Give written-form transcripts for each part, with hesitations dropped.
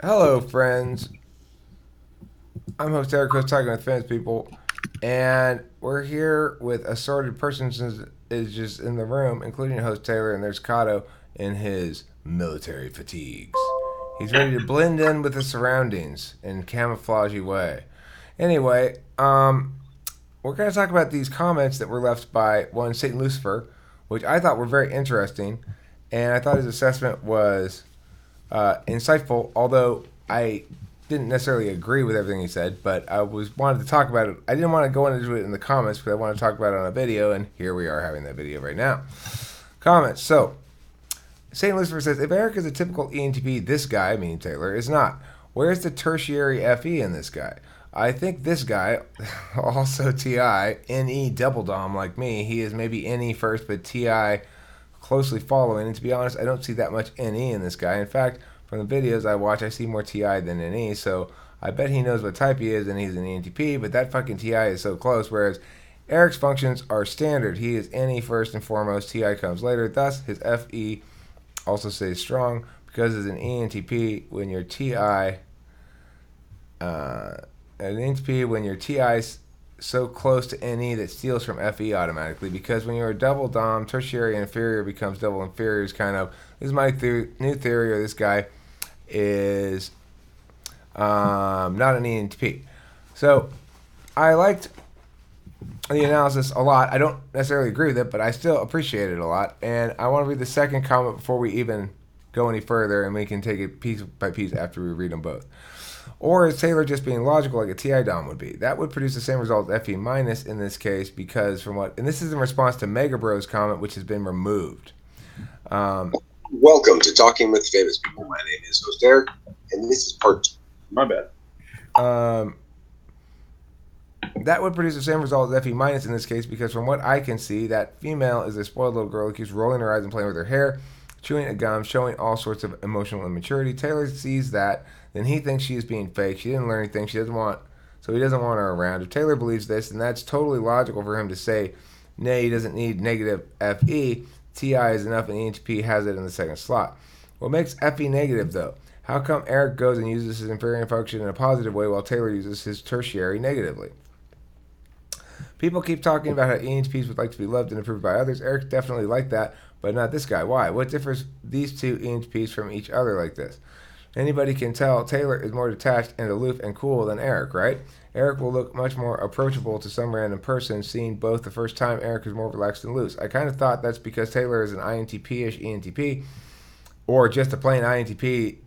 Hello, friends. I'm host Eric, host talking with fans people, and we're here with assorted persons is just in the room, including host Taylor, and there's Kato in his military fatigues. He's ready to blend in with the surroundings in camouflagey way. Anyway, we're going to talk about these comments that were left by one Saint Lucifer, which I thought were very interesting, and I thought his assessment was insightful, although I didn't necessarily agree with everything he said, but I was wanted to talk about it. I didn't want to go into it in the comments because I wanted to talk about it on a video, and here we are having that video right now. Comments. So, St. Lucifer says, if Eric is a typical ENTP, this guy, meaning Taylor, is not. Where's the tertiary FE in this guy? I think this guy, also TI, NE double dom like me, he is maybe NE first, but TI closely following. And to be honest, I don't see that much NE in this guy. In fact, from the videos I watch, I see more TI than NE. So I bet he knows what type he is, and he's an ENTP. But that fucking TI is so close. Whereas Eric's functions are standard. He is NE first and foremost. TI comes later. Thus, his FE also stays strong because as an ENTP, when your TI, an ENTP, when your TI so close to NE that steals from FE automatically, because when you're a double dom, tertiary inferior becomes double inferior. Is kind of, this is my new theory, or this guy is not an ENTP. So I liked the analysis a lot. I don't necessarily agree with it, but I still appreciate it a lot. And I want to read the second comment before we even go any further, and we can take it piece by piece after we read them both. Or is Taylor just being logical like a TI DOM would be? That would produce the same result as FE minus in this case because from what, and this is in response to Mega Bro's comment, which has been removed. Welcome to Talking with Famous People. My name is host Eric, and this is part two. My bad. That would produce the same result as FE minus in this case because from what I can see, that female is a spoiled little girl who keeps rolling her eyes and playing with her hair, chewing a gum, showing all sorts of emotional immaturity. Taylor sees that, then he thinks she is being fake. She didn't learn anything. She doesn't want, so he doesn't want her around. If Taylor believes this, then that's totally logical for him to say, nay, he doesn't need negative FE. TI is enough, and ENTP has it in the second slot. What makes FE negative, though? How come Eric goes and uses his inferior function in a positive way while Taylor uses his tertiary negatively? People keep talking about how ENTPs would like to be loved and approved by others. Eric definitely like that, but not this guy. Why? What differs these two ENTPs from each other like this? Anybody can tell Taylor is more detached and aloof and cool than Eric, right? Eric will look much more approachable to some random person. Seeing both the first time, Eric is more relaxed and loose. I kind of thought that's because Taylor is an INTP-ish ENTP, or just a plain INTP,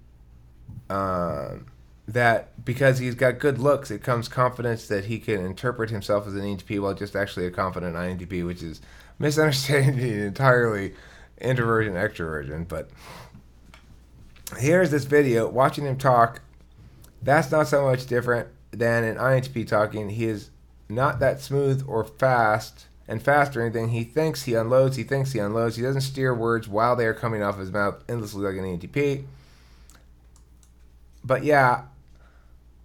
that because he's got good looks, it comes confidence that he can interpret himself as an ENTP while just actually a confident INTP, which is misunderstanding entirely introversion, extroversion. But here's this video, watching him talk. That's not so much different than an INTP talking. He is not that smooth or fast or anything. He thinks he unloads. He doesn't steer words while they are coming off his mouth endlessly like an ENTP. But yeah,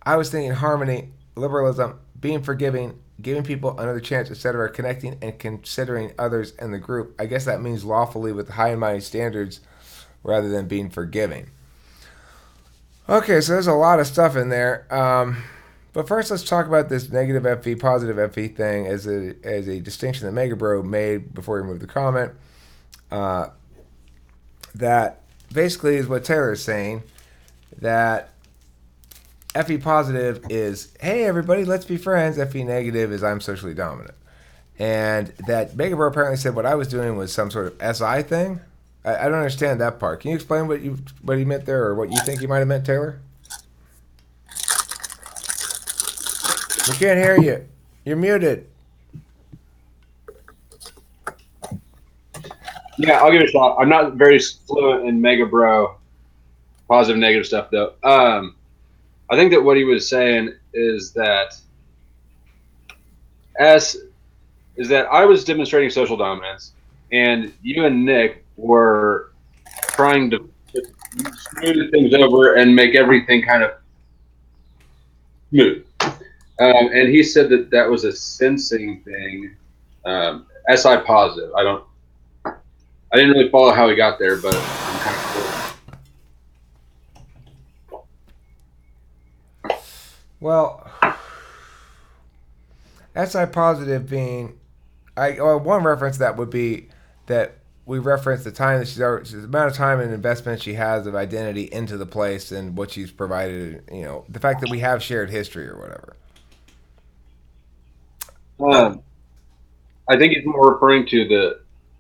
I was thinking harmony, liberalism, being forgiving, giving people another chance, etc., connecting and considering others in the group. I guess that means lawfully with high and mighty standards rather than being forgiving. Okay, so there's a lot of stuff in there. But first, let's talk about this negative FE, positive FE thing as a distinction that Mega Bro made before he removed the comment. That basically is what Taylor is saying, that FE positive is, hey, everybody, let's be friends. FE negative is, I'm socially dominant. And that Mega Bro apparently said what I was doing was some sort of SI thing. I don't understand that part. Can you explain what he meant there, or what you think he might have meant, Taylor? We can't hear you. You're muted. Yeah, I'll give it a shot. I'm not very fluent in Mega Bro positive negative stuff though. I think that what he was saying is that I was demonstrating social dominance, and you and Nick were trying to smooth things over and make everything kind of smooth. And he said that that was a sensing thing. SI positive. I didn't really follow how he got there, but I'm kind of cool. Well, SI positive being, one reference that would be that we reference the time that the amount of time and investment she has of identity into the place and what she's provided. The fact that we have shared history or whatever. Uh, Um, I think he's more referring to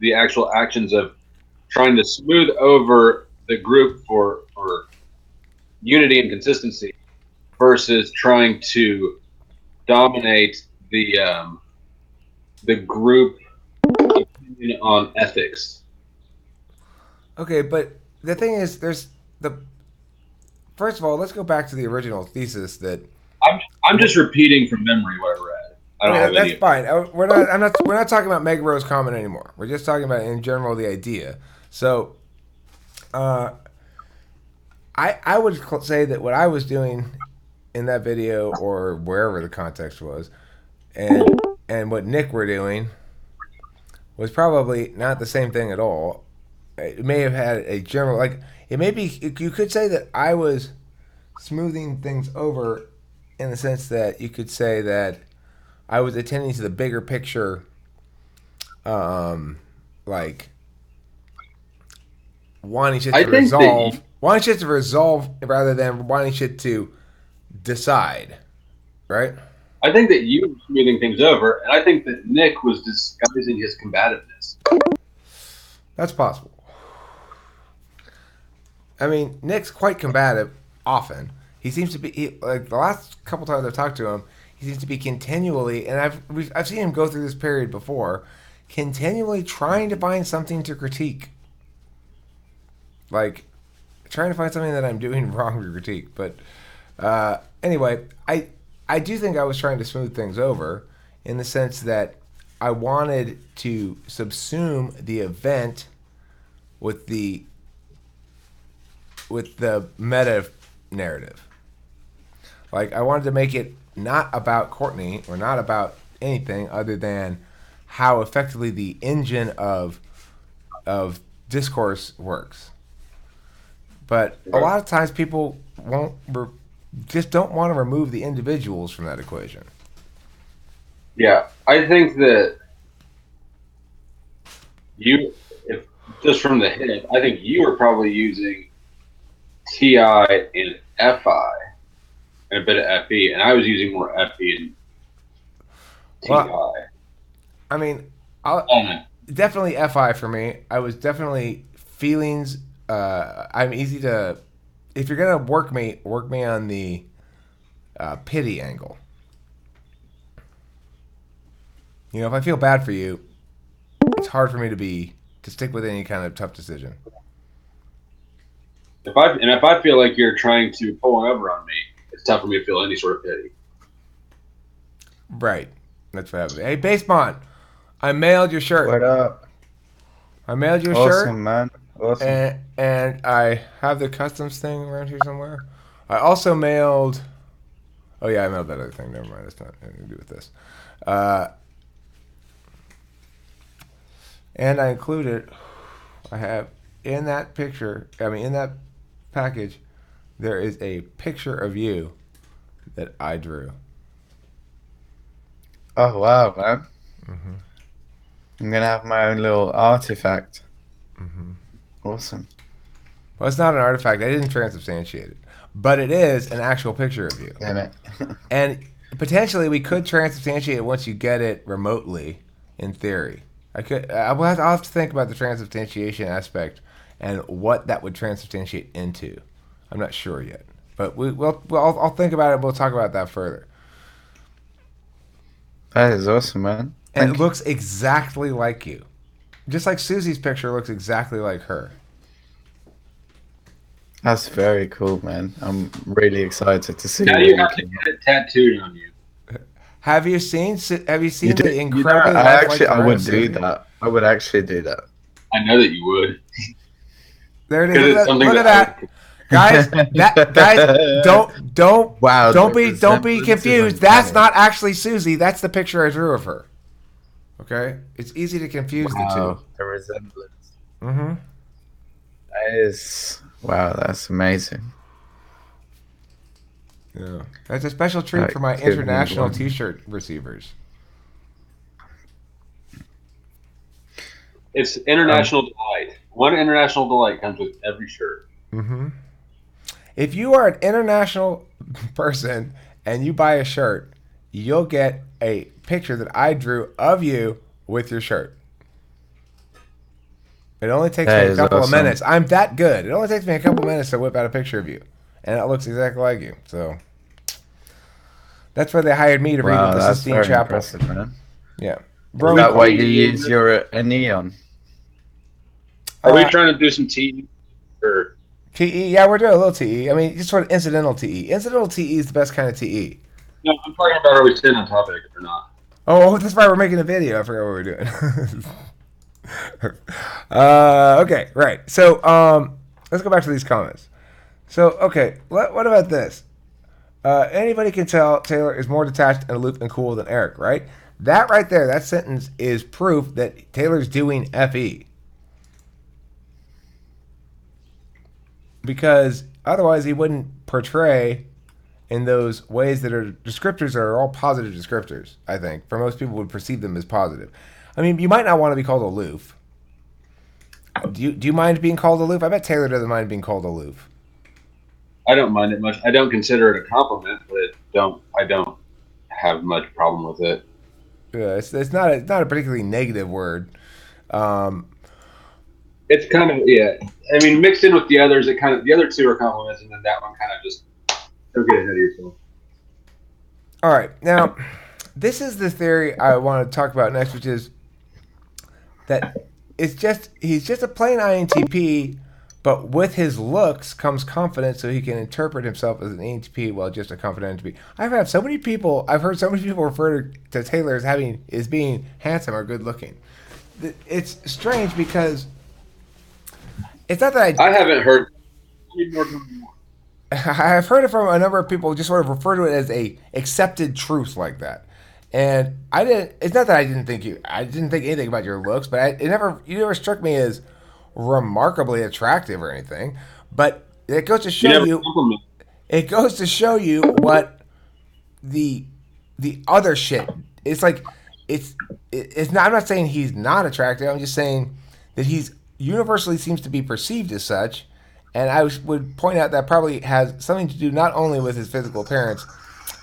the actual actions of trying to smooth over the group for unity and consistency versus trying to dominate the group opinion on ethics. okay, but the thing is, there's the first of all, let's go back to the original thesis that. I'm just repeating from memory what I read. I don't Okay, have that's any. fine. We're not. I'm not. We're not talking about Meg Rose comment anymore. We're just talking about in general the idea. So, uh, I would say that what I was doing in that video or wherever the context was, and what Nick were doing was probably not the same thing at all. It may have had a general it may be you could say that I was smoothing things over in the sense that you could say that I was attending to the bigger picture, um, like wanting shit I to think that you, resolve rather than wanting shit to decide, right? I think that you were smoothing things over, and I think that Nick was disguising his combativeness. That's possible. I mean, Nick's quite combative often. He seems to be like the last couple times I've talked to him. He seems to be continually, and I've seen him go through this period before, continually trying to find something to critique, like trying to find something that I'm doing wrong to critique. But anyway, I do think I was trying to smooth things over in the sense that I wanted to subsume the event with the meta narrative. Like I wanted to make it not about Courtney or not about anything other than how effectively the engine of discourse works. But a lot of times people just don't want to remove the individuals from that equation. Yeah, I think that you, if just from the hit, I think you were probably using TI and FI and a bit of FE, and I was using more FE and TI. Well, I mean, Um, definitely FI for me. I was definitely feelings. I'm easy to. If you're gonna work me on the pity angle. If I feel bad for you, it's hard for me to stick with any kind of tough decision. if I feel like you're trying to pull one over on me, it's tough for me to feel any sort of pity. Right. That's what happened. Hey, Basebon, I mailed your shirt. What up? I mailed your shirt, Awesome, man. Awesome. and I have the customs thing around here somewhere. I also mailed. Oh yeah, I mailed that other thing. Never mind. It's not anything to do with this. Uh, and I included. I have in that picture. I mean, in that package, there is a picture of you that I drew. Oh, wow, man. Mm-hmm. I'm gonna have my own little artifact. Mm-hmm. Awesome. Well, it's not an artifact. I didn't transubstantiate it, but it is an actual picture of you. Damn it. And potentially, we could transubstantiate it once you get it remotely. In theory, I could. I'll have to think about the transubstantiation aspect and what that would transubstantiate into. I'm not sure yet, but I'll think about it. We'll talk about that further. That is awesome, man. And Thank it looks exactly like you, just like Susie's picture looks exactly like her. That's very cool, man. I'm really excited to see Now what you you have to can. get it tattooed on you. Have you seen You the do, incredibly I lifelike actually, I design would of do Susie? that. I would actually do that. I know that you would, There it is. because it's something Look at that that. Guys, Wow, the don't be resemblance is confused. That's uncanny. not actually Susie. That's the picture I drew of her. Okay, it's easy to confuse the two. Wow, the resemblance. Mm-hmm. That is, wow, that's amazing. Yeah. That's a special treat Like for my 2 in the international morning. T-shirt receivers. It's international delight. One international delight comes with every shirt. Mm-hmm. If you are an international person and you buy a shirt, you'll get a picture that I drew of you with your shirt. It only takes me That a is couple of awesome. minutes. I'm that good. It only takes me a couple of minutes to whip out a picture of you, and it looks exactly like you. So that's why they hired me to read at Wow, the that's Sistine very Chapel. impressive, man. Yeah, Are Is we that why Rome. you use TEing? your a neon? Are we Uh, trying to do some tea? Or TE. Yeah, we're doing a little TE. I mean, just sort of incidental TE. Incidental TE is the best kind of TE. no? I'm talking about are we staying on topic or not? Oh, that's why we're making a video. I forgot what we were doing. Okay, right. So, let's go back to these comments. So, okay, what about this? Anybody can tell Taylor is more detached and aloof and cool than Eric, right? That right there, that sentence is proof that Taylor's doing FE. Because otherwise he wouldn't portray in those ways that are descriptors that are all positive descriptors, I think. For most people would perceive them as positive. I mean, you might not want to be called aloof. Do you mind being called aloof? I bet Taylor doesn't mind being called aloof. I don't mind it much. I don't consider it a compliment, but I don't have much problem with it. Yeah, it's not a particularly negative word. Um, It's kind of yeah. I mean, mixed in with the others, it kind of the other two are compliments, and then that one kind of just don't get ahead of yourself. all right, now this is the theory I want to talk about next, which is that he's just a plain INTP, but with his looks comes confidence, so he can interpret himself as an ENTP while just a confident INTP. I've heard so many people refer to Taylor as being handsome or good looking. It's strange because it's not that I haven't heard. Need more, tell me more. I've heard it from a number of people just sort of refer to it as a accepted truth like that. And I didn't. It's not that I didn't think you. I didn't think anything about your looks, but you never struck me as remarkably attractive or anything. But it goes to You show never you. compliment. It goes to show you what the the other shit. It's like it's not. I'm not saying he's not attractive. I'm just saying that he's universally seems to be perceived as such. And would point out that probably has something to do not only with his physical appearance,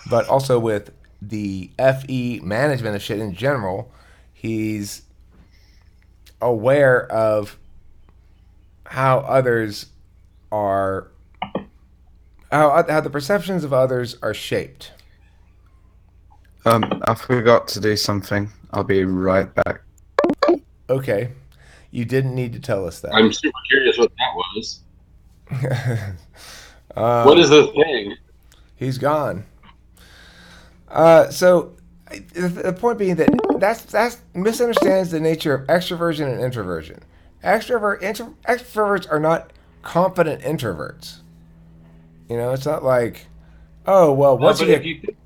but also with the FE management of shit in general. He's aware of how others are, how the perceptions of others are shaped. I forgot to do something. I'll be right back. Okay, you didn't need to tell us that. I'm super curious what that was. What um, is the thing? he's gone. So the point being that that's misunderstands the nature of extroversion and introversion. Extroverts are not confident introverts. You know, it's not like, oh well, No, once you but if get you think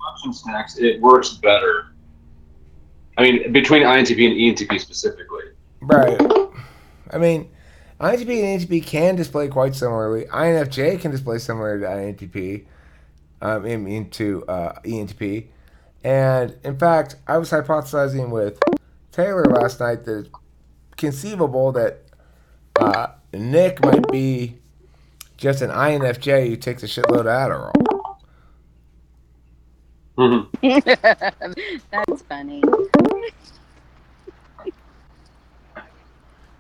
function stacks, it works better. I mean, between INTP and ENTP specifically. right. I mean, INTP and ENTP can display quite similarly. INFJ can display similar to INTP. Into ENTP. And in fact, I was hypothesizing with Taylor last night that it's conceivable that Nick might be just an INFJ who takes a shitload of Adderall. That's funny.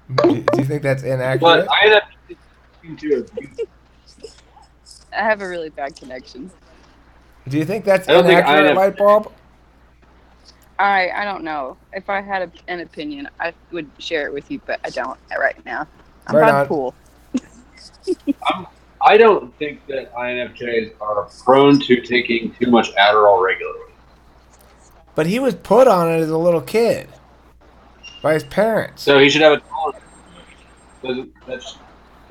Do you think that's But inaccurate? INFP seem to abuse. I have a really bad connection. Do you think that's I don't think inaccurate, INFP. light bulb? I don't know. If I had an opinion, I would share it with you, but I don't right now. I'm Right by the on. pool. I don't think that INFJs are prone to taking too much Adderall regularly. But he was put on it as a little kid by his parents. So he should have a tolerance.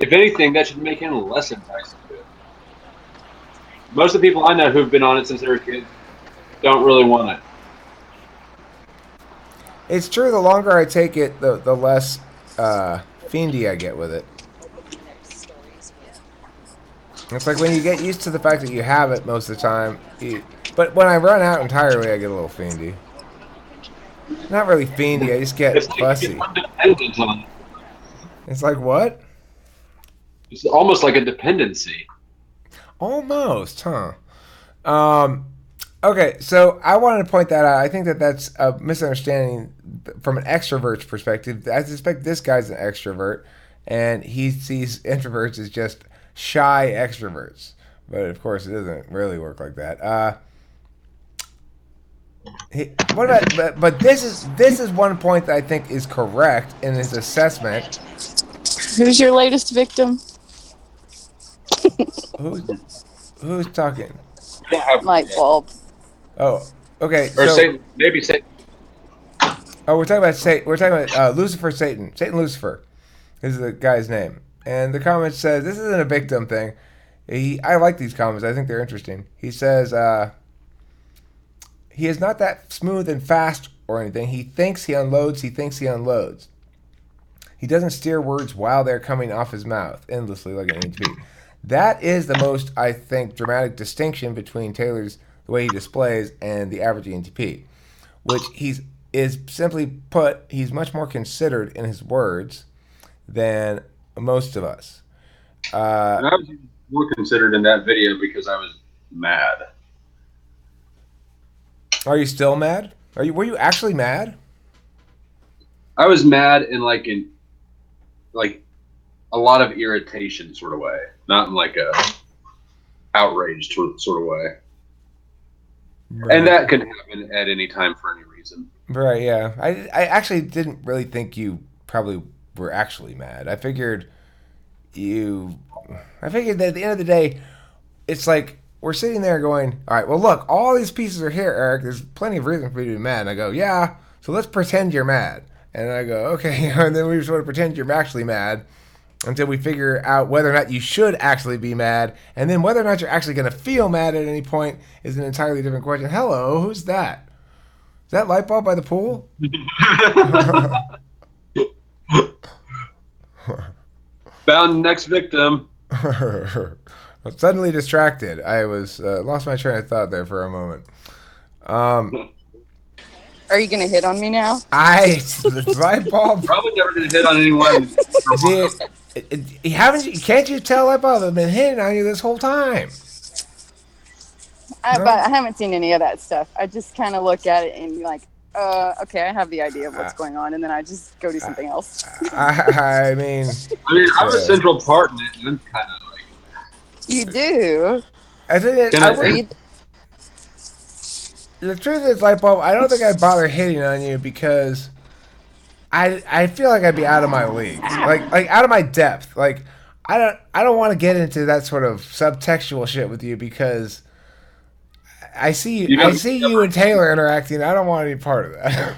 If anything, that should make him less enticing to it. Most of the people I know who've been on it since they were kids don't really want it. It's true. The longer I take it, the less fiendy I get with it. It's like when you get used to the fact that you have it most of the time. But when I run out entirely, I get a little fiendy. Not really fiendy. I just get It's like fussy. you're dependent on it. It's like what? It's almost like a dependency. Almost, huh? Okay, so I wanted to point that out. I think that that's a misunderstanding from an extrovert's perspective. I suspect this guy's an extrovert, and he sees introverts as just shy extroverts. But of course, it doesn't really work like that. What about? But this is one point that I think is correct in his assessment. Who's your latest victim? Who's talking? Light bulb. Oh, okay. Or So, Satan, maybe Satan. oh, we're talking about Satan. We're talking about Lucifer, Satan Lucifer is the guy's name. And the comment says this isn't a victim thing. I like these comments. I think they're interesting. He says he is not that smooth and fast or anything. He thinks he unloads. He thinks he unloads. He doesn't steer words while they're coming off his mouth endlessly like an ENTP. That is the most, I think, dramatic distinction between Taylor's the way he displays and the average ENTP, which is simply put, he's much more considered in his words than most of us. And I was even more considered in that video because I was mad. Are you still mad? Were you actually mad? I was mad in like a lot of irritation sort of way, not in like a outraged sort of way. Right. And that can happen at any time for any reason. Right, yeah. I actually didn't really think you probably were actually mad. I figured that at the end of the day, it's like we're sitting there going, all right, well, look, all these pieces are here, Eric. There's plenty of reason for you to be mad. And I go, yeah, so let's pretend you're mad. And I go, okay. And then we sort of pretend you're actually mad until we figure out whether or not you should actually be mad. And then whether or not you're actually going to feel mad at any point is an entirely different question. Hello, who's that? Is that light bulb by the pool? Found next victim. I'm suddenly distracted. I was lost my train of thought there for a moment. Are you gonna hit on me now? The light bulb. Probably never gonna hit on anyone. Can't you tell light bulb I've been hitting on you this whole time? But I haven't seen any of that stuff. I just kind of look at it and be like, okay, I have the idea of what's going on, and then I just go do something else. I mean, I'm a central part in it, and I'm kind of like. You do. I think the truth is, light bulb, I don't think I'd bother hitting on you because I feel like I'd be out of my league, like out of my depth. Like I don't want to get into that sort of subtextual shit with you because I see you and Taylor interacting. I don't want any part of that.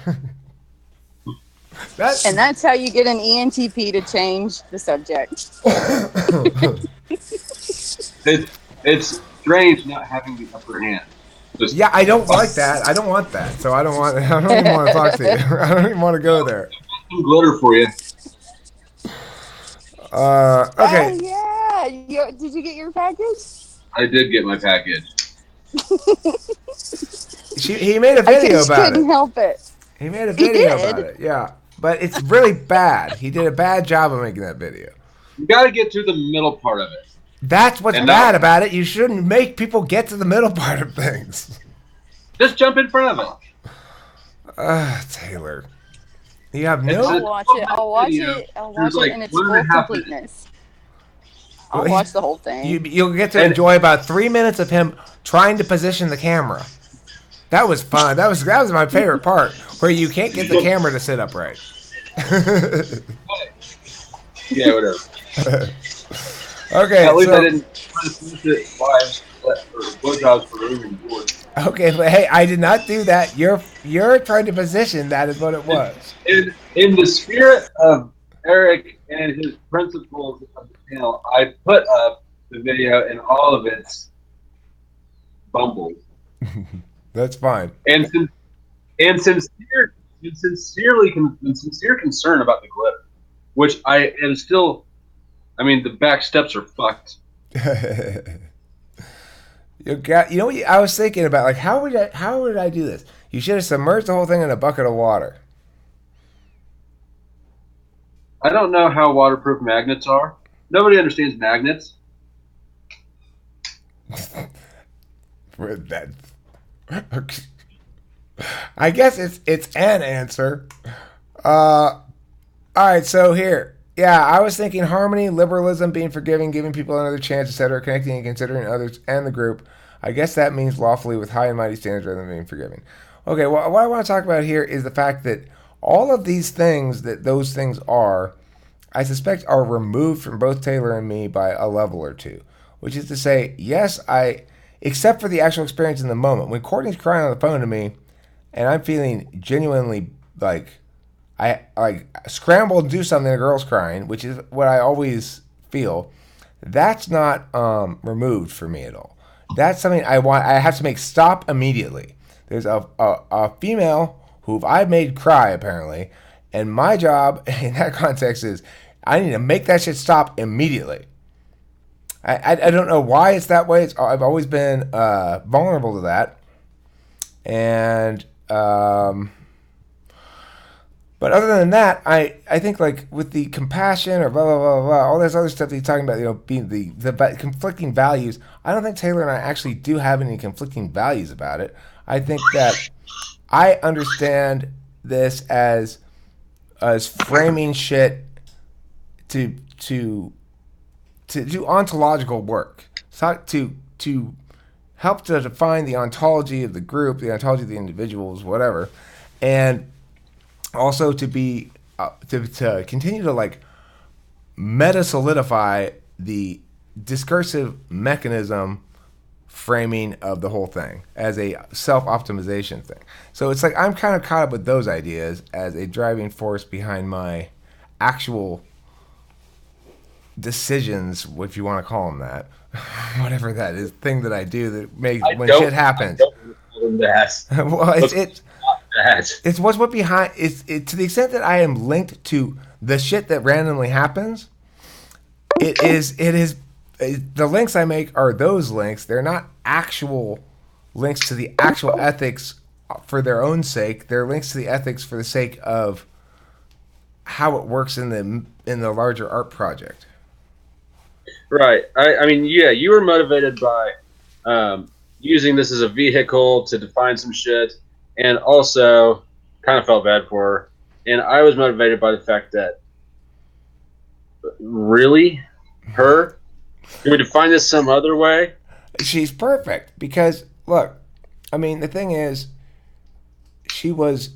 And that's how you get an ENTP to change the subject. It's strange not having the upper hand. Yeah, I don't like that. I don't want that. So I don't even want to talk to you. I don't even want to go there. Some glitter for you. Okay. Oh, yeah. Did you get your package? I did get my package. He made a video about it. Couldn't help it. He made a video about it. Yeah, but it's really bad. He did a bad job of making that video. You got to get to the middle part of it. That's what's bad about it. You shouldn't make people get to the middle part of things. Just jump in front of it. Taylor. You have no... I'll watch it. I'll watch it in its full completeness. I'll watch the whole thing. You'll get to enjoy about 3 minutes of him trying to position the camera. That was fun. That was my favorite part, where you can't get the camera to sit upright. Yeah, whatever. Okay. At least I didn't try to finish it live for blowjobs for room and board. Okay, but hey, I did not do that. You're trying to position that is what it was. In the spirit of Eric and his principles of the channel, I put up the video in all of its bumbles. That's fine. And sincere concern about the glitter, which I am still. I mean, the back steps are fucked. You know what I was thinking about? Like, how would I do this? You should have submerged the whole thing in a bucket of water. I don't know how waterproof magnets are. Nobody understands magnets. With that, I guess it's an answer. All right, so here, yeah, I was thinking harmony, liberalism, being forgiving, giving people another chance, etc., connecting and considering others and the group. I guess that means lawfully with high and mighty standards rather than being forgiving. Okay, well, what I want to talk about here is the fact that all of these things that those things are, I suspect, are removed from both Taylor and me by a level or two. Which is to say, yes, except for the actual experience in the moment. When Courtney's crying on the phone to me, and I'm feeling genuinely like I scramble and do something. The girl's crying, which is what I always feel. That's not removed for me at all. That's something I want. I have to make stop immediately. There's a female who I've made cry apparently, and my job in that context is I need to make that shit stop immediately. I don't know why it's that way. I've always been vulnerable to that, and but other than that, I think like with the compassion or blah blah blah blah, all this other stuff that you're talking about, being the conflicting values. I don't think Taylor and I actually do have any conflicting values about it. I think that I understand this as framing shit to do ontological work, so to help to define the ontology of the group, the ontology of the individuals, whatever, and also to be to continue to like meta solidify the discursive mechanism framing of the whole thing as a self-optimization thing. So it's like I'm kind of caught up with those ideas as a driving force behind my actual decisions, if you want to call them that, whatever that is, thing that I do that makes when shit happens. Well, it's what's what behind it to the extent that I am linked to the shit that randomly happens. It is the links I make are those links. They're not actual links to the actual ethics for their own sake. They're links to the ethics for the sake of how it works in the larger art project. Right. I mean, yeah, you were motivated by using this as a vehicle to define some shit, and also kind of felt bad for her. And I was motivated by the fact that, really? Her? Can we define this some other way? She's perfect because, look, I mean, the thing is, it was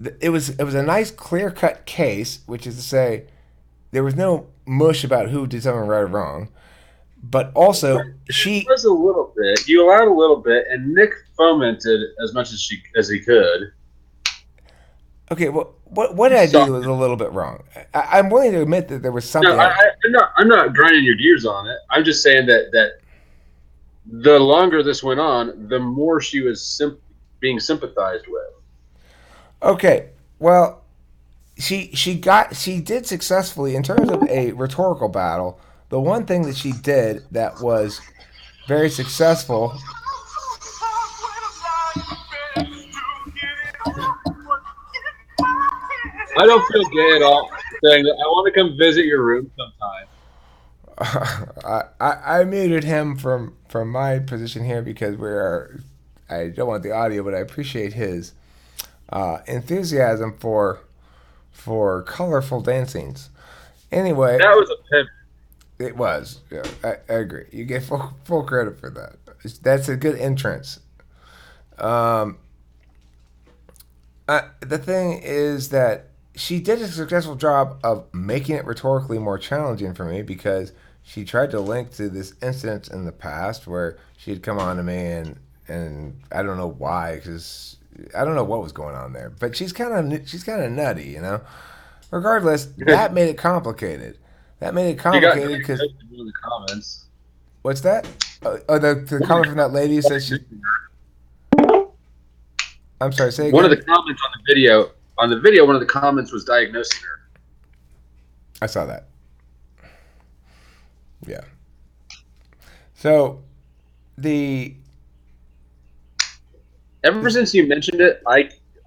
a nice clear-cut case, which is to say, there was no mush about who did something right or wrong, but also it was a little bit. You allowed a little bit, and Nick fomented as much as he could. Okay, well, what did I do that was a little bit wrong? I'm willing to admit that there was something. No, I'm not grinding your gears on it. I'm just saying that the longer this went on, the more she was being sympathized with. Okay, well, she did successfully in terms of a rhetorical battle. The one thing that she did that was very successful. I don't feel gay at all saying that I want to come visit your room sometime. I muted him from my position here because I don't want the audio, but I appreciate his enthusiasm for colorful dancings. Anyway, that was a pimp. It was. Yeah, I agree. You get full credit for that. That's a good entrance. The thing is that she did a successful job of making it rhetorically more challenging for me because she tried to link to this incident in the past where she had come on to me and I don't know why, because I don't know what was going on there, but she's kind of nutty, you know. Regardless, that made it complicated. That made it complicated because the comments. What's that? The comment from that lady who says she. I'm sorry. Say again. One of the comments on the video. On the video, one of the comments was diagnosing her. I saw that. Yeah. So the Ever since you mentioned it,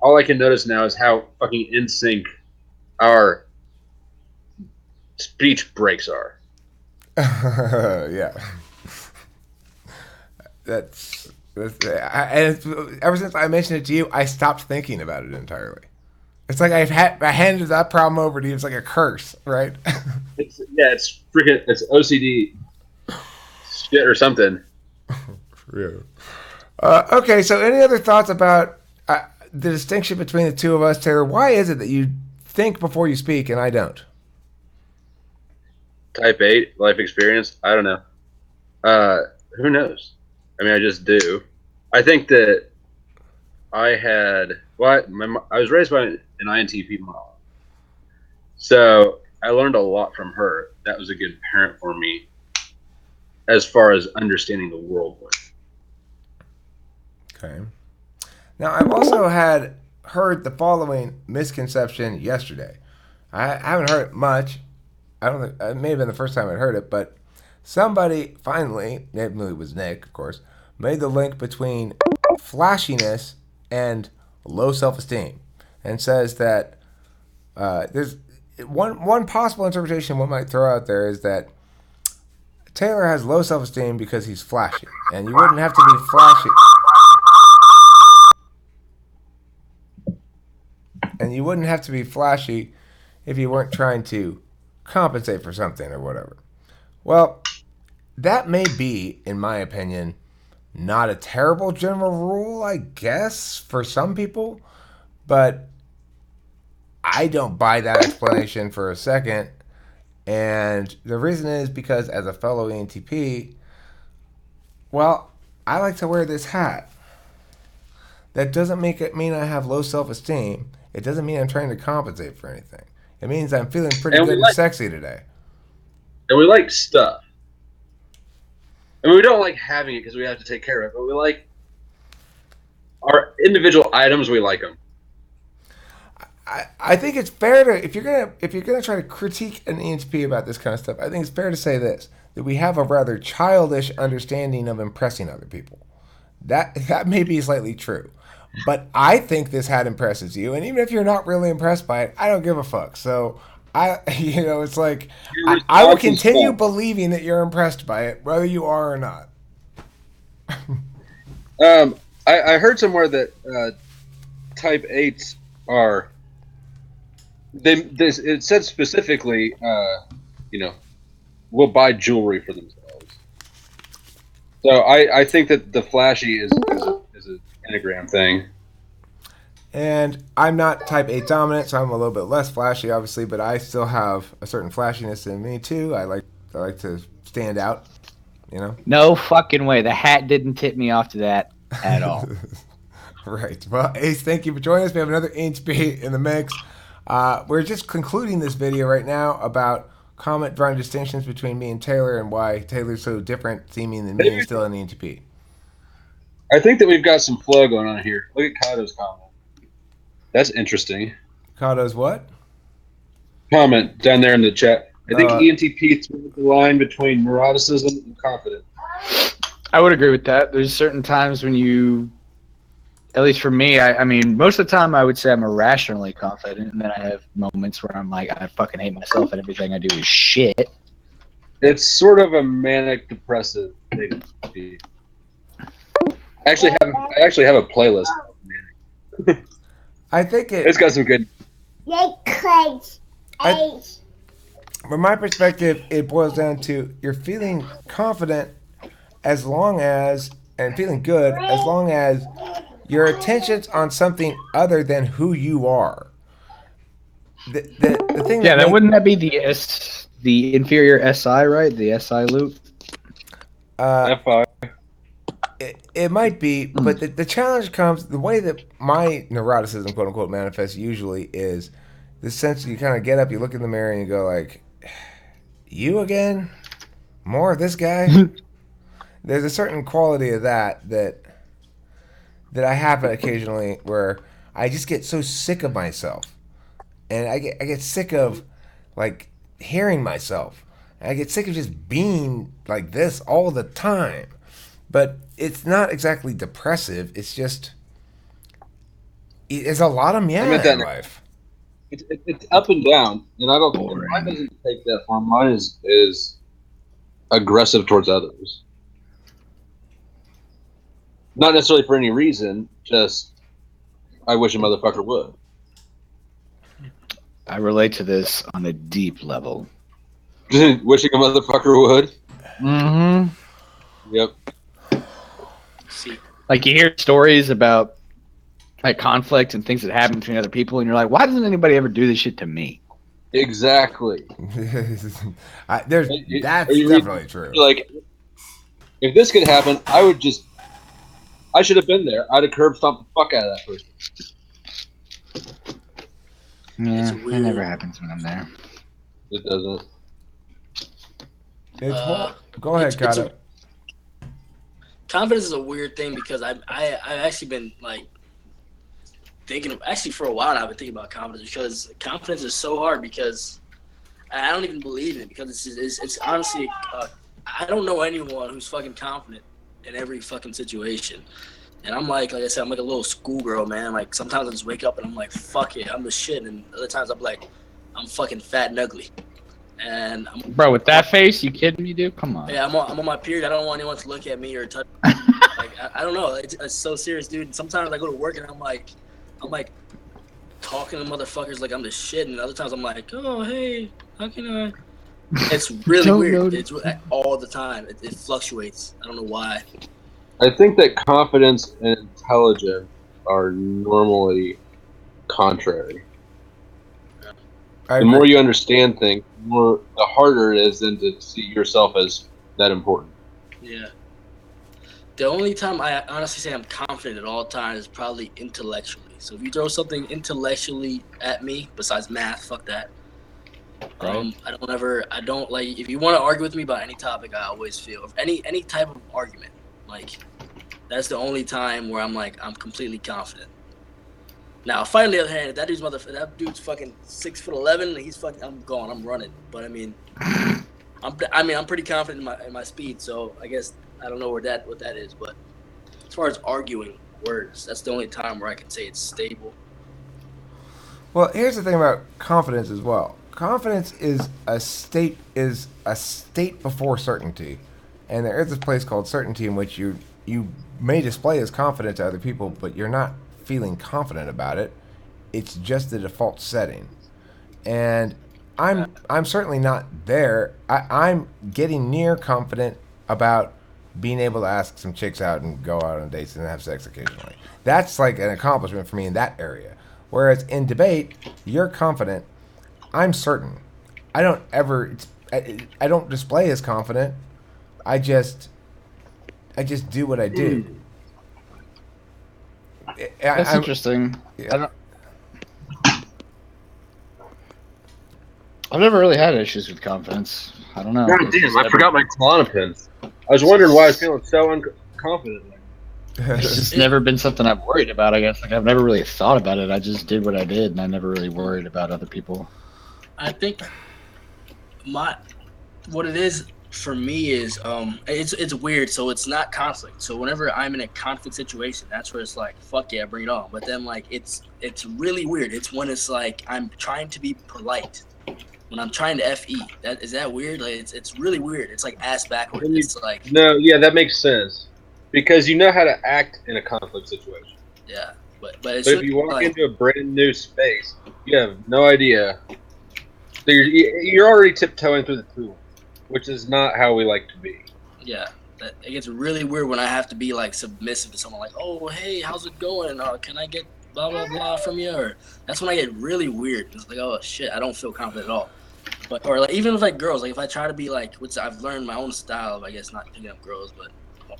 all I can notice now is how fucking in sync our speech breaks are. yeah. Ever since I mentioned it to you, I stopped thinking about it entirely. It's like I handed that problem over to you. It's like a curse, right? It's freaking OCD shit or something. Yeah. Okay, so any other thoughts about the distinction between the two of us, Taylor? Why is it that you think before you speak and I don't? Type 8 life experience. I don't know. Who knows? I mean, I just do. I think that I was raised by an INTP mom, so I learned a lot from her. That was a good parent for me as far as understanding the world went. Okay. Now I've also heard the following misconception yesterday. I haven't heard it much. I don't think it may have been the first time I'd heard it, but somebody finally, maybe it was Nick, of course, made the link between flashiness and low self-esteem, and says that there's one possible interpretation one might throw out there is that Taylor has low self-esteem because he's flashy, and you wouldn't have to be flashy. And you wouldn't have to be flashy if you weren't trying to compensate for something or whatever. Well, that may be, in my opinion, not a terrible general rule, I guess, for some people, but I don't buy that explanation for a second. And the reason is because as a fellow ENTP, well, I like to wear this hat. That doesn't make it mean I have low self-esteem. It doesn't mean I'm trying to compensate for anything. It means I'm feeling pretty good and sexy today. And we like stuff. I mean, we don't like having it because we have to take care of it, but we like our individual items. We like them. I think it's fair to if you're gonna try to critique an ENTP about this kind of stuff, I think it's fair to say this, that we have a rather childish understanding of impressing other people. That may be slightly true. But I think this hat impresses you, and even if you're not really impressed by it, I don't give a fuck. So it's like I will continue believing that you're impressed by it, whether you are or not. I heard somewhere that type 8s are it said specifically, will buy jewelry for themselves. So I think that the flashy is an enneagram thing. And I'm not type 8 dominant, so I'm a little bit less flashy, obviously, but I still have a certain flashiness in me too. I like to stand out, you know. No fucking way. The hat didn't tip me off to that at all. Right. Well, Ace, thank you for joining us. We have another ENTP in the mix. We're just concluding this video right now about comment drawing distinctions between me and Taylor and why Taylor's so different seeming than me and still an ENTP. I think that we've got some flow going on here. Look at Kato's comment. That's interesting. Kato's what? Comment down there in the chat. I think ENTP threw the line between neuroticism and confidence. I would agree with that. There's certain times when you, at least for me, I mean, most of the time I would say I'm irrationally confident, and then I have moments where I'm like, I fucking hate myself and everything I do is shit. It's sort of a manic depressive thing. I actually have a playlist. I think it's got some good. From my perspective, it boils down to you're feeling confident as long as, and feeling good as long as your attention's on something other than who you are. The thing. Yeah, wouldn't that be the inferior SI, right? The SI loop. FI. It might be, but the challenge comes the way that my neuroticism, quote unquote, manifests usually is the sense you kind of get up, you look in the mirror, and you go like, "You again? More of this guy?" There's a certain quality of that I have occasionally where I just get so sick of myself, and I get sick of like hearing myself, And I get sick of just being like this all the time. But it's not exactly depressive. It's just it's a lot of I meh meant that in life. it's up and down, and I don't. And Boring. mine doesn't take that form. Mine is aggressive towards others, not necessarily for any reason. Just I wish a motherfucker would. I relate to this on a deep level. Wishing a motherfucker would. Mm-hmm. Yep. See, Like you hear stories about like conflict and things that happen between other people, and you're like, why doesn't anybody ever do this shit to me? Exactly. That's Or you read- definitely true. Like, if this could happen, I should have been there. I'd have curb stomped the fuck out of that person. Yeah, weird. it never happens when I'm there. It doesn't. It's Uh, go ahead, it's Kato. confidence is a weird thing because I've actually been like thinking of, actually for a while now I've been thinking about confidence because confidence is so hard because I don't even believe in it because it's honestly I don't know anyone who's fucking confident in every fucking situation. And I'm like I said, I'm like a little schoolgirl, man. Like sometimes I just wake up and I'm like, fuck it, I'm the shit. And other times I'm like, I'm fucking fat and ugly. And Bro, with that face, you kidding me, dude? Come on. yeah, I'm on my period. I don't want anyone to look at me or touch me. Like I don't know. It's so serious, dude. And sometimes I go to work and I'm like talking to motherfuckers like I'm the shit, and other times I'm like, oh hey, how can I? It's really Don't weird. notice. It's all the time. It fluctuates. I don't know why. I think that confidence and intelligence are normally contrary. I The more agree. you understand things, the harder it is then to see yourself as that important. Yeah. The only time I honestly say I'm confident at all times is probably intellectually. So if you throw something intellectually at me, besides math, fuck that. Right. I don't like, if you want to argue with me about any topic, I always feel, any type of argument, like, that's the only time where I'm like, I'm completely confident. Now, fight on the other hand, if that dude's fucking 6'11", he's fucking, I'm gone, I'm running. But I'm pretty confident in my speed, so I guess I don't know what that is, but as far as arguing words, that's the only time where I can say it's stable. Well, here's the thing about confidence as well. Confidence is a state before certainty, and there is this place called certainty in which you may display as confident to other people, but you're not feeling confident about it. It's just the default setting, and I'm certainly not there. I'm getting near confident about being able to ask some chicks out and go out on dates and have sex occasionally. That's like an accomplishment for me in that area. Whereas in debate, you're confident. I'm certain. I don't ever. I don't display as confident. I just do what I do. That's interesting. Yeah. I've never really had issues with confidence. I don't know. God damn, I forgot my Klonopins. I was wondering why I was feeling so unconfident. It's just never been something I've worried about, I guess. Like, I've never really thought about it. I just did what I did, and I never really worried about other people. I think what it is for me is it's weird. So it's not conflict. So whenever I'm in a conflict situation, that's where it's like, fuck yeah, bring it on. But then like it's really weird. It's when it's like I'm trying to be polite. When I'm trying to FE, is that weird? Like it's really weird. It's like ass backwards. It's like, No, yeah, that makes sense because you know how to act in a conflict situation. yeah, but it's But if you walk into a brand new space, you have no idea. So you're already tiptoeing through the pool, which is not how we like to be. yeah, it gets really weird when I have to be like submissive to someone. Like, oh hey, how's it going? Can I get blah blah blah from you? Or that's when I get really weird. It's like, oh shit, I don't feel confident at all. But or like even with like girls, like if I try to be like, which I've learned my own style of, I guess, not picking up girls, but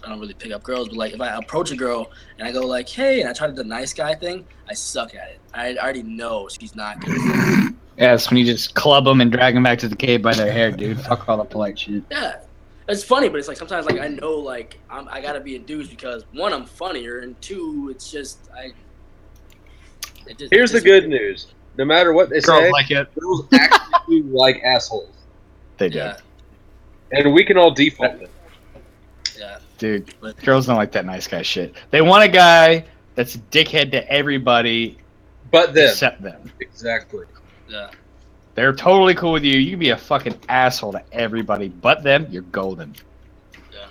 I don't really pick up girls. But like if I approach a girl and I go like, hey, and I try to do the nice guy thing, I suck at it. I already know she's not gonna. Yeah, it's when you just club them and drag them back to the cave by their hair, dude. Fuck all the polite shit. Yeah, it's funny, but it's like sometimes like I know like I gotta be a douche because one, I'm funnier, and two, it's just Here's the good news: no matter what they Girls say, like it. girls actually do like assholes. They do. Yeah. And we can all default it. Yeah. Dude, But girls don't like that nice guy shit. They want a guy that's a dickhead to everybody But then, except them. exactly. yeah. They're totally cool with you. You can be a fucking asshole to everybody but them. You're golden. Yeah.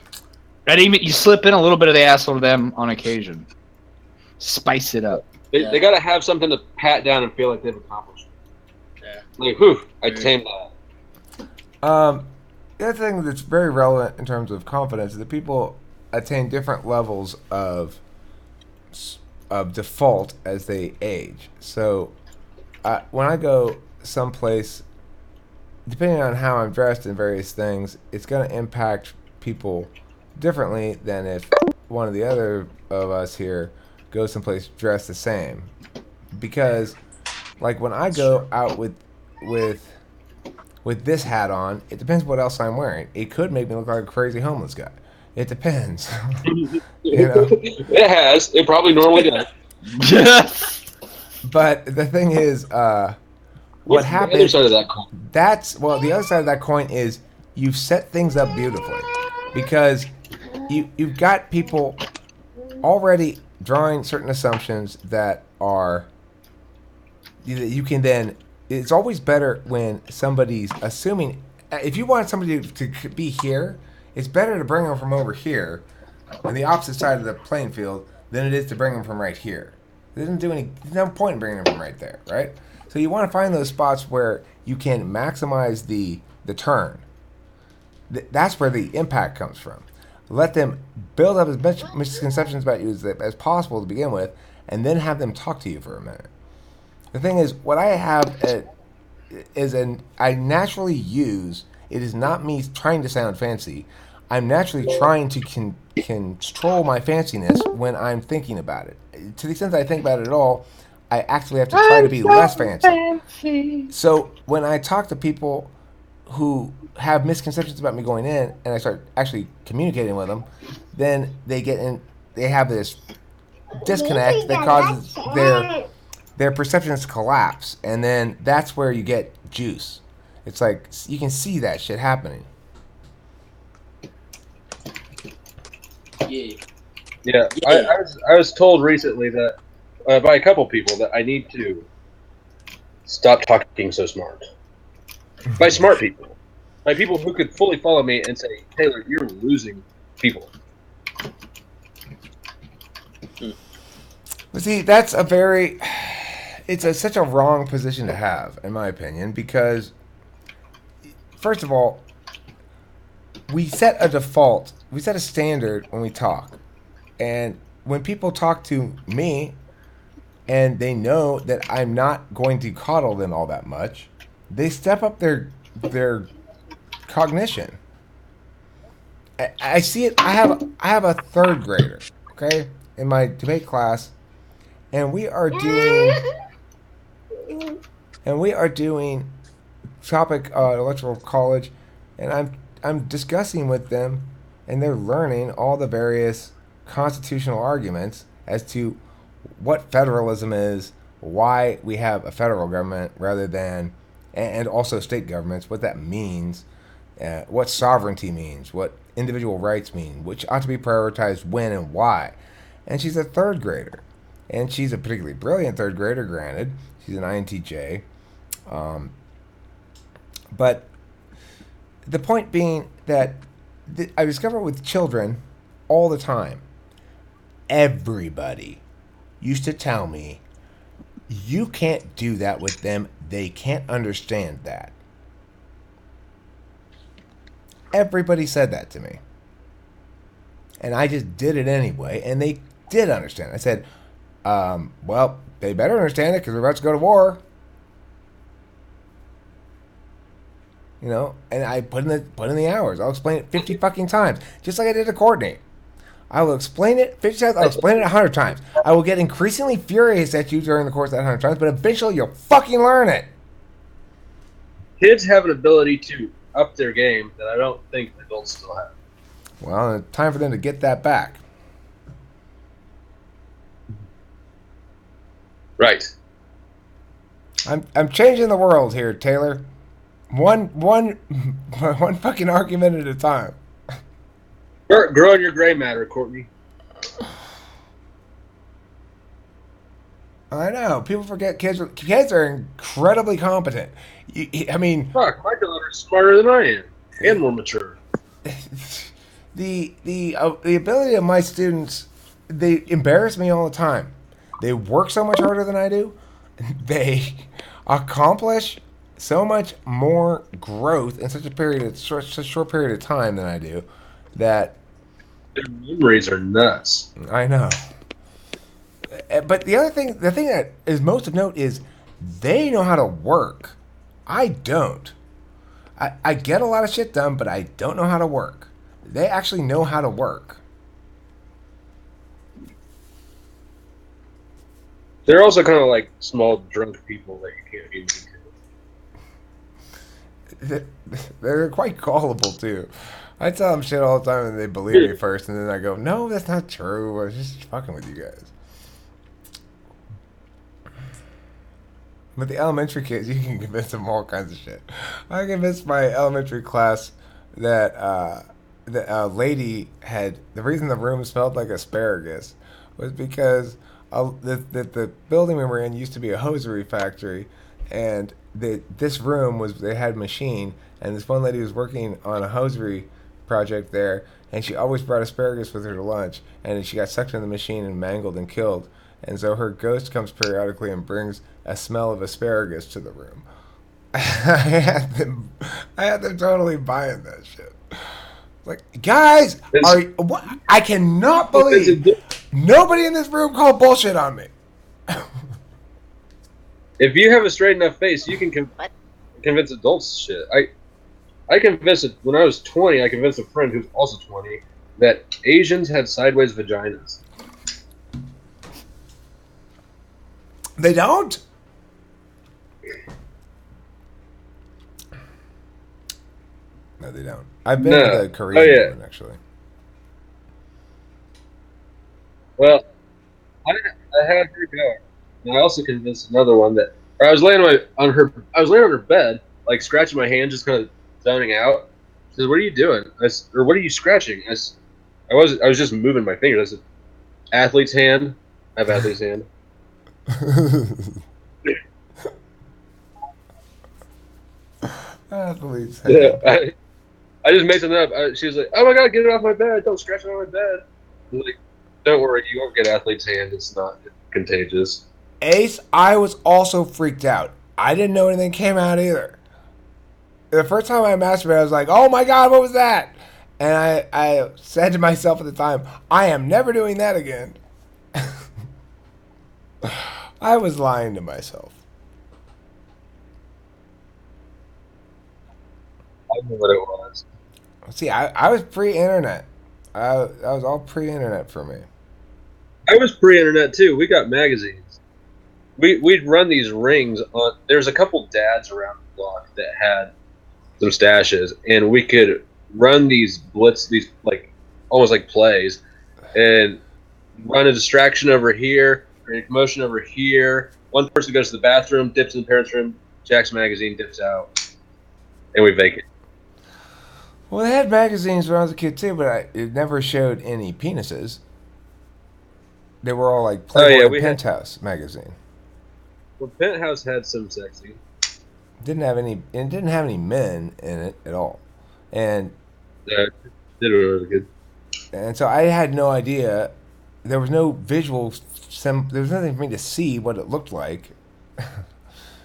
And even you slip in a little bit of the asshole to them on occasion. Spice it up. They got to have something to pat down and feel like they've accomplished. Yeah. Like, whew, I tamed that. The other thing that's very relevant in terms of confidence is that people attain different levels of default as they age. So when I go someplace, depending on how I'm dressed and various things, it's going to impact people differently than if one of the other of us here goes someplace dressed the same. Because, like, when I go out with this hat on, it depends what else I'm wearing. It could make me look like a crazy homeless guy. It depends. It has. It probably normally does. But the thing is, what What's happens? the other side of that coin? The other side of that coin is you've set things up beautifully, because you've got people already drawing certain assumptions that are you can then. It's always better when somebody's assuming. If you want somebody to be here, it's better to bring them from over here on the opposite side of the playing field than it is to bring them from right here. There's no point in bringing them from right there, right? So you want to find those spots where you can maximize the turn. That's where the impact comes from. Let them build up as much misconceptions about you as possible to begin with, and then have them talk to you for a minute. The thing is, what I have I naturally use. It is not me trying to sound fancy. I'm naturally trying to control my fanciness when I'm thinking about it. To the extent that I think about it at all, I actually have to try to be less fancy. So when I talk to people who have misconceptions about me going in, and I start actually communicating with them, then they have this disconnect that causes their perceptions collapse, and then that's where you get juice. It's like you can see that shit happening. Yeah. Yeah, Yeah. I was told recently that by a couple people that I need to stop talking so smart. By smart people, by people who could fully follow me and say, Taylor, you're losing people. But see, it's such a wrong position to have, in my opinion, because first of all, we set a standard when we talk. And when people talk to me and they know that I'm not going to coddle them all that much, they step up their cognition. I see it. I have a third grader, okay, in my debate class, and we are doing topic electoral college, and I'm discussing with them, and they're learning all the various constitutional arguments as to what federalism is, why we have a federal government rather than, and also state governments, what that means, what sovereignty means, what individual rights mean, which ought to be prioritized when and why. And she's a third grader, and she's a particularly brilliant third grader. Granted, she's an INTJ, but the point being that I discover with children all the time, everybody used to tell me, you can't do that with them. They can't understand that. Everybody said that to me. And I just did it anyway, and they did understand. I said, well, they better understand it because we're about to go to war. You know, and I put in the hours. I'll explain it 50 fucking times, just like I did to Courtney. I will explain it 50 times. I'll explain it 100 times. I will get increasingly furious at you during the course of that 100 times, but eventually you'll fucking learn it. Kids have an ability to up their game that I don't think adults still have. Well, it's time for them to get that back. Right. I'm changing the world here, Taylor. one fucking argument at a time. Grow in your gray matter, Courtney. I know. People forget kids are incredibly competent. I mean, Fuck, my daughter's smarter than I am and more mature. the ability of my students, they embarrass me all the time. They work so much harder than I do. They accomplish so much more growth in such a short period of time than I do. That Their memories are nuts. I know. But the thing that is most of note is they know how to work. I don't. I get a lot of shit done, but I don't know how to work. They actually know how to work. They're also kind of like small drunk people that you can't be mean to. They're quite gullible too. I tell them shit all the time and they believe me first, and then I go, "No, that's not true. I was just fucking with you guys." But the elementary kids, you can convince them all kinds of shit. I convinced my elementary class that the lady had the reason the room smelled like asparagus was because the building we were in used to be a hosiery factory, and this room was they had a machine, and this one lady was working on a hosiery project there, and she always brought asparagus with her to lunch, and she got sucked in the machine and mangled and killed. And so her ghost comes periodically and brings a smell of asparagus to the room. I had them totally buying that shit. Like, guys, what? I cannot believe nobody in this room called bullshit on me. If you have a straight enough face, you can convince adults shit. I convinced when I was 20. I convinced a friend who's also 20 that Asians had sideways vaginas. They don't? No, they don't. I've been to the Korean one, actually. Well, I had her go. And I also convinced another one that I was laying on her bed, like scratching my hand, just kind of zoning out. She says, "What are you doing?" Or "What are you scratching?" I was just moving my fingers. I said, "Athlete's hand." I have athlete's hand. Athlete's hand. Yeah, I just made something up. She was like, "Oh my god, get it off my bed! Don't scratch it on my bed." I was like, "Don't worry, you won't get athlete's hand. It's not contagious." Ace, I was also freaked out. I didn't know anything came out either. The first time I masturbated, I was like, "Oh my god, what was that?" And I said to myself at the time, "I am never doing that again." I was lying to myself. I knew what it was. See, I was pre-internet. I was all pre-internet for me. I was pre-internet too. We got magazines. We'd run these rings on. There's a couple dads around the block that had some stashes, and we could run these like almost like plays, and run a distraction over here, create a commotion over here. One person goes to the bathroom, dips in the parents' room, jacks magazine, dips out, and we vacate. Well, they had magazines when I was a kid too, but it never showed any penises. They were all like Playboy and Penthouse magazine. Well, Penthouse had some sexy. It didn't have any men in it at all, and Did it really good. And so I had no idea. There was no visual. There was nothing for me to see what it looked like.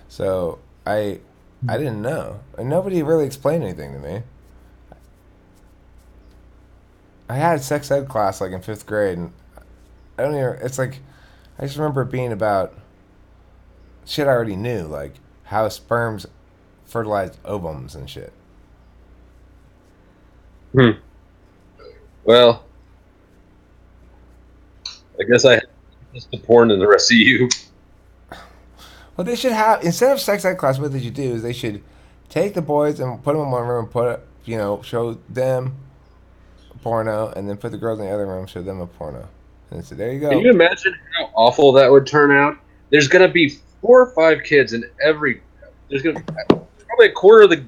So I didn't know, and nobody really explained anything to me. I had a sex ed class like in 5th grade, and I don't even. It's like I just remember it being about shit I already knew, like how sperms fertilize ovums and shit. Well, I guess I had just the porn and the rest of you. Well, they should have, instead of sex ed class, what they should do is they should take the boys and put them in one room, show them porno, and then put the girls in the other room, show them a porno. And so there you go. Can you imagine how awful that would turn out? There's going to be 4 or 5 kids in every. There's going to be probably a quarter of the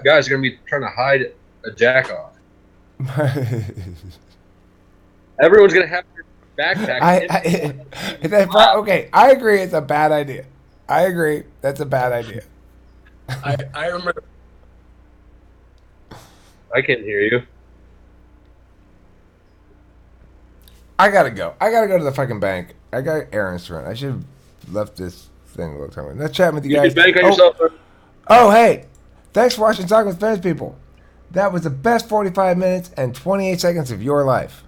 guys are gonna be trying to hide a jack off. Everyone's gonna have their backpack. Okay, I agree. It's a bad idea. I agree. That's a bad idea. I remember. I can't hear you. I gotta go. I gotta go to the fucking bank. I got errands to run. I should have left this thing a little time ago. Let's chat with you You guys. can bank on yourself. Oh, hey. Thanks for watching Talking with Famous People. That was the best 45 minutes and 28 seconds of your life.